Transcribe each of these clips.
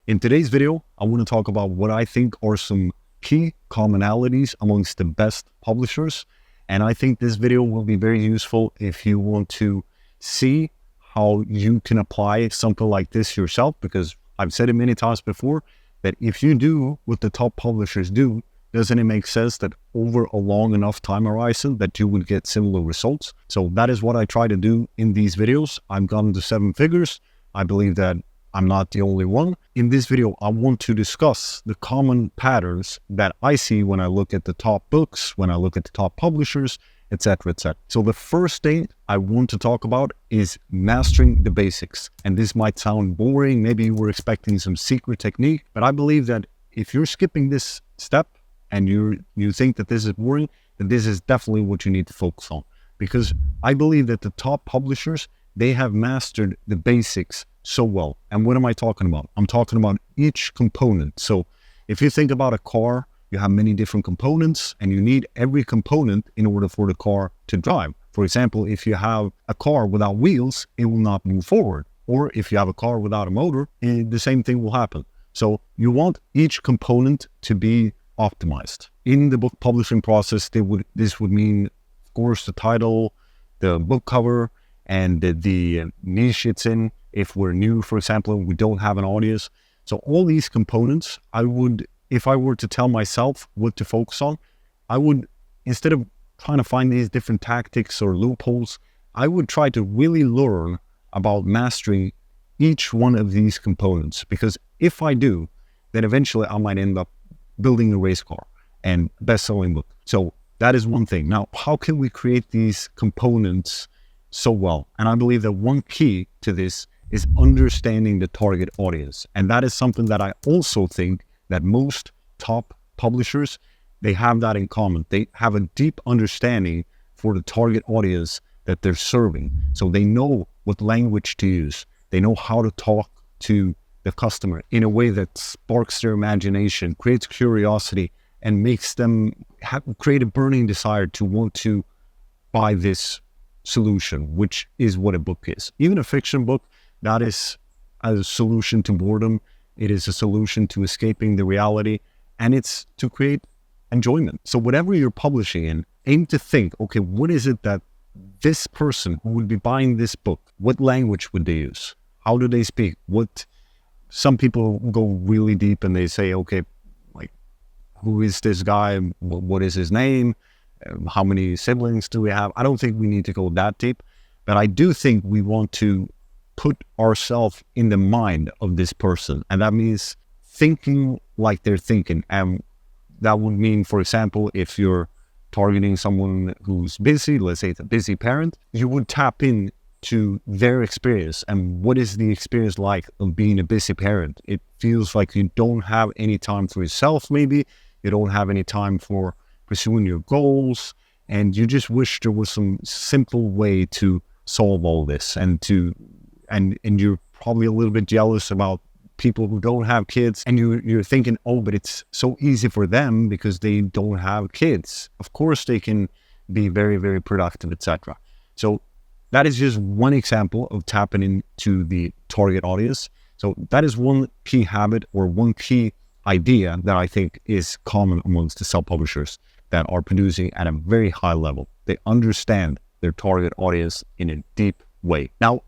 In today's video, I want to talk about what I think are some key commonalities amongst the best publishers. And I think this video will be very useful if you want to see how you can apply something like this yourself, because I've said it many times before that if you do what the top publishers do, doesn't it make sense that over a long enough time horizon that you would get similar results? So that is what I try to do in these videos. I've gone to 7 figures. I believe that I'm not the only one. In this video, I want to discuss the common patterns that I see when I look at the top books, when I look at the top publishers, etc., etc. So the first thing I want to talk about is mastering the basics. And this might sound boring. Maybe you were expecting some secret technique, but I believe that if you're skipping this step and you think that this is boring, then this is definitely what you need to focus on. Because I believe that the top publishers, they have mastered the basics so well. And what am I talking about? I'm talking about each component. So if you think about a car, you have many different components and you need every component in order for the car to drive. For example, if you have a car without wheels, it will not move forward. Or if you have a car without a motor, the same thing will happen. So you want each component to be optimized. In the book publishing process, this would mean, of course, the title, the book cover, and the niche it's in. If we're new, for example, we don't have an audience. So all these components, if I were to tell myself what to focus on, I would, instead of trying to find these different tactics or loopholes, I would try to really learn about mastering each one of these components. Because if I do, then eventually I might end up building a race car and best-selling book. So that is one thing. Now, how can we create these components so well? And I believe that one key to this is understanding the target audience. And that is something that I also think that most top publishers, they have that in common. They have a deep understanding for the target audience that they're serving. So they know what language to use. They know how to talk to the customer in a way that sparks their imagination, creates curiosity, and makes them create a burning desire to want to buy this solution, which is what a book is. Even a fiction book, that is a solution to boredom. It is a solution to escaping the reality, and it's to create enjoyment. So whatever you're publishing in, aim to think, okay, what is it that this person who would be buying this book, what language would they use? How do they speak? Some people go really deep and they say, okay, like, who is this guy? What is his name? How many siblings do we have? I don't think we need to go that deep, but I do think we want to put ourselves in the mind of this person. And that means thinking like they're thinking. And that would mean, for example, if you're targeting someone who's busy, let's say it's a busy parent, you would tap in to their experience. And what is the experience like of being a busy parent? It feels like you don't have any time for yourself, maybe. You don't have any time for pursuing your goals. And you just wish there was some simple way to solve all this. And you're probably a little bit jealous about people who don't have kids, and you're thinking, oh, but it's so easy for them because they don't have kids. Of course, they can be very, very productive, etc. So that is just one example of tapping into the target audience. So that is one key habit or one key idea that I think is common amongst the self-publishers that are producing at a very high level. They understand their target audience in a deep way. Now,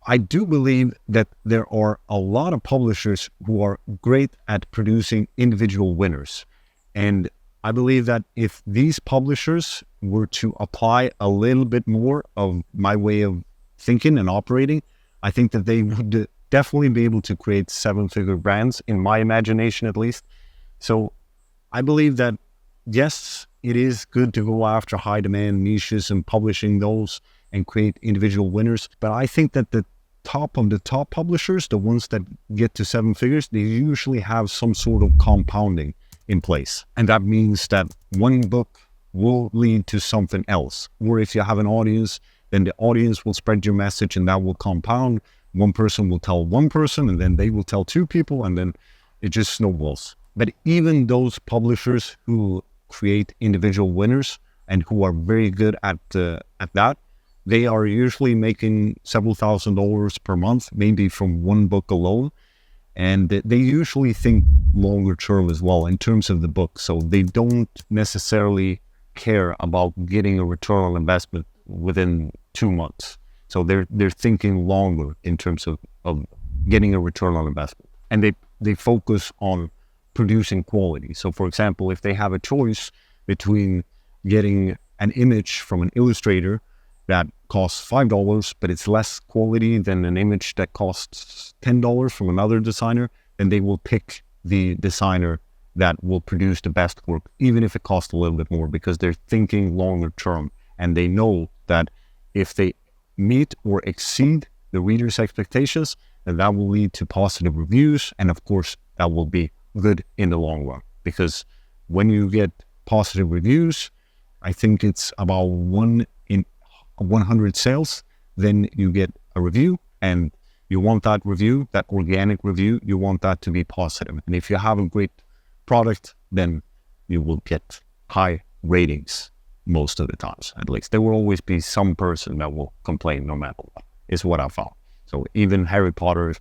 I do believe that there are a lot of publishers who are great at producing individual winners. And I believe that if these publishers were to apply a little bit more of my way of thinking and operating, I think that they would definitely be able to create 7-figure brands, in my imagination at least. So I believe that, yes, it is good to go after high demand niches and publishing those and create individual winners. But I think that the top of the top publishers, the ones that get to 7 figures, they usually have some sort of compounding in place. And that means that one book will lead to something else. Or if you have an audience, then the audience will spread your message and that will compound. One person will tell one person and then they will tell 2 people and then it just snowballs. But even those publishers who create individual winners and who are very good at that, they are usually making several $1,000s per month, maybe from one book alone. And they usually think longer term as well in terms of the book. So they don't necessarily care about getting a return on investment within 2 months. So they're thinking longer in terms of getting a return on investment. And they focus on producing quality. So for example, if they have a choice between getting an image from an illustrator that costs $5, but it's less quality than an image that costs $10 from another designer, then they will pick the designer that will produce the best work, even if it costs a little bit more, because they're thinking longer term. And they know that if they meet or exceed the reader's expectations, then that will lead to positive reviews. And of course, that will be good in the long run, because when you get positive reviews, I think it's about 1 in 100 sales, then you get a review, and you want that review, that organic review, you want that to be positive. And if you have a great product, then you will get high ratings most of the times. At least there will always be some person that will complain no matter what, is what I found. So even Harry Potter,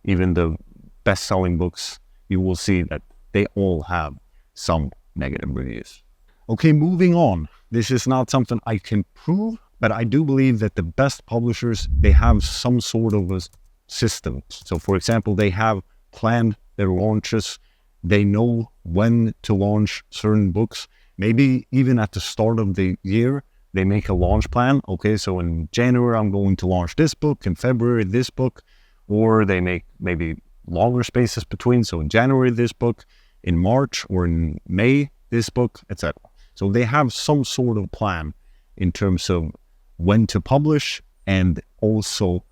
even the best-selling books, you will see that they all have some negative reviews. Okay, moving on. This is not something I can prove, but I do believe that the best publishers, they have some sort of a system. So for example, they have planned their launches. They know when to launch certain books. Maybe even at the start of the year, they make a launch plan. Okay, so in January, I'm going to launch this book. In February, this book. Or they make maybe longer spaces between. So in January, this book. In March or in May, this book, etc. So they have some sort of plan in terms of when to publish. And also,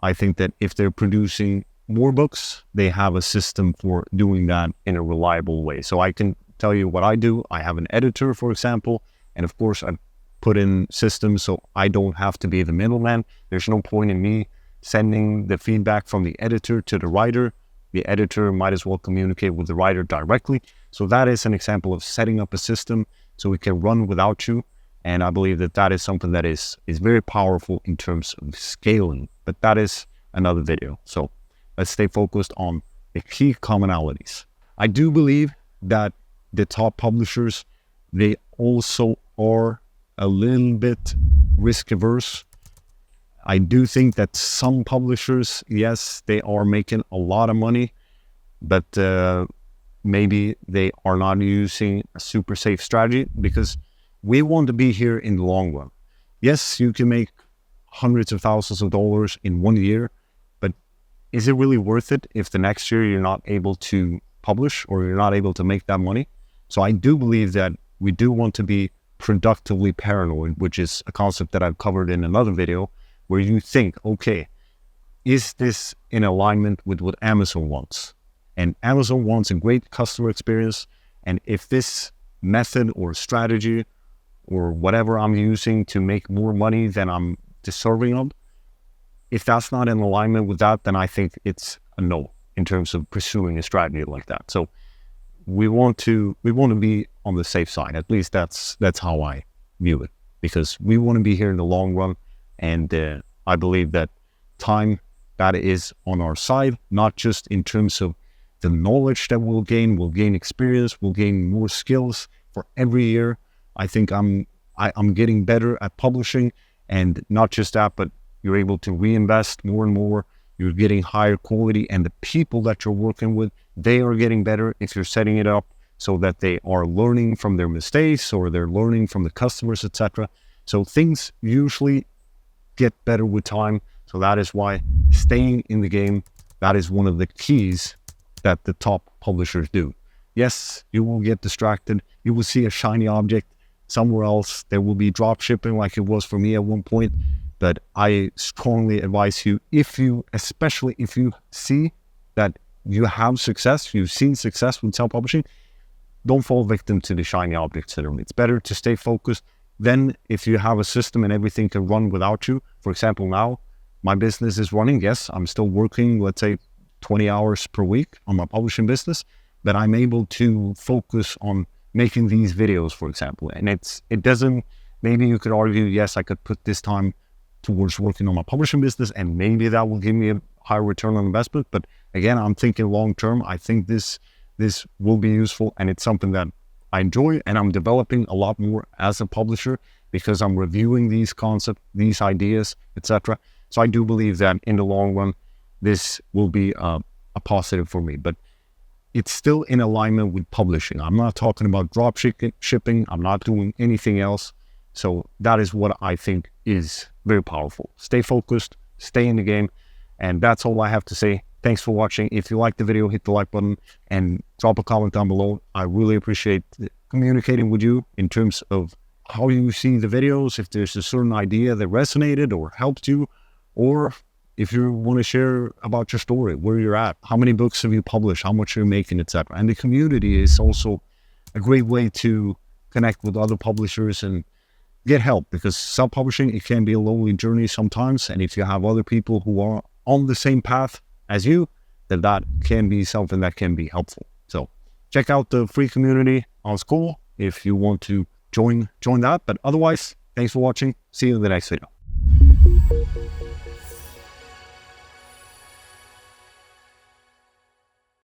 I think that if they're producing more books, they have a system for doing that in a reliable way. So I can tell you what I do. I have an editor, for example, and of course I put in systems so I don't have to be the middleman. There's no point in me sending the feedback from the editor to the writer. The editor might as well communicate with the writer directly. So that is an example of setting up a system so it can run without you. And I believe that that is something that is very powerful in terms of scaling. But that is another video. So let's stay focused on the key commonalities. I do believe that the top publishers, they also are a little bit risk averse. I do think that some publishers, yes, they are making a lot of money, but maybe they are not using a super safe strategy, because we want to be here in the long run. Yes, you can make hundreds of thousands of dollars in 1 year, but is it really worth it if the next year you're not able to publish or you're not able to make that money? So I do believe that we do want to be productively paranoid, which is a concept that I've covered in another video, where you think, okay, is this in alignment with what Amazon wants? And Amazon wants a great customer experience. And if this method or strategy or whatever I'm using to make more money than I'm deserving of, if that's not in alignment with that, then I think it's a no in terms of pursuing a strategy like that. So we want to be on the safe side. At least that's how I view it, because we want to be here in the long run. And I believe that time, that is on our side, not just in terms of the knowledge that we'll gain experience, we'll gain more skills for every year. I think I'm getting better at publishing, and not just that, but you're able to reinvest more and more. You're getting higher quality, and the people that you're working with, they are getting better if you're setting it up so that they are learning from their mistakes or they're learning from the customers, etc. So things usually get better with time. So that is why staying in the game, that is one of the keys that the top publishers do. Yes, you will get distracted. You will see a shiny object somewhere else. There will be drop shipping like it was for me at one point. But I strongly advise you, especially if you see that you have success, you've seen success with self-publishing, don't fall victim to the shiny object syndrome. It's better to stay focused. Then if you have a system and everything can run without you, for example, now my business is running. Yes, I'm still working, let's say 20 hours per week on my publishing business, but I'm able to focus on making these videos, for example. And it doesn't, maybe you could argue, yes, I could put this time towards working on my publishing business and maybe that will give me a higher return on investment, but again, I'm thinking long term. I think this will be useful, and it's something that I enjoy, and I'm developing a lot more as a publisher because I'm reviewing these concepts, these ideas, etc. So I do believe that in the long run, this will be a positive for me. But it's still in alignment with publishing. I'm not talking about drop shipping. I'm not doing anything else. So that is what I think is very powerful. Stay focused, stay in the game. And that's all I have to say. Thanks for watching. If you liked the video, hit the like button and drop a comment down below. I really appreciate communicating with you in terms of how you see the videos, if there's a certain idea that resonated or helped you, or if you want to share about your story, where you're at, how many books have you published, how much you're making, etc. And the community is also a great way to connect with other publishers and get help, because self-publishing, it can be a lonely journey sometimes. And if you have other people who are on the same path as you, then that can be something that can be helpful. So check out the free community on Skool if you want to join that. But otherwise, thanks for watching. See you in the next video.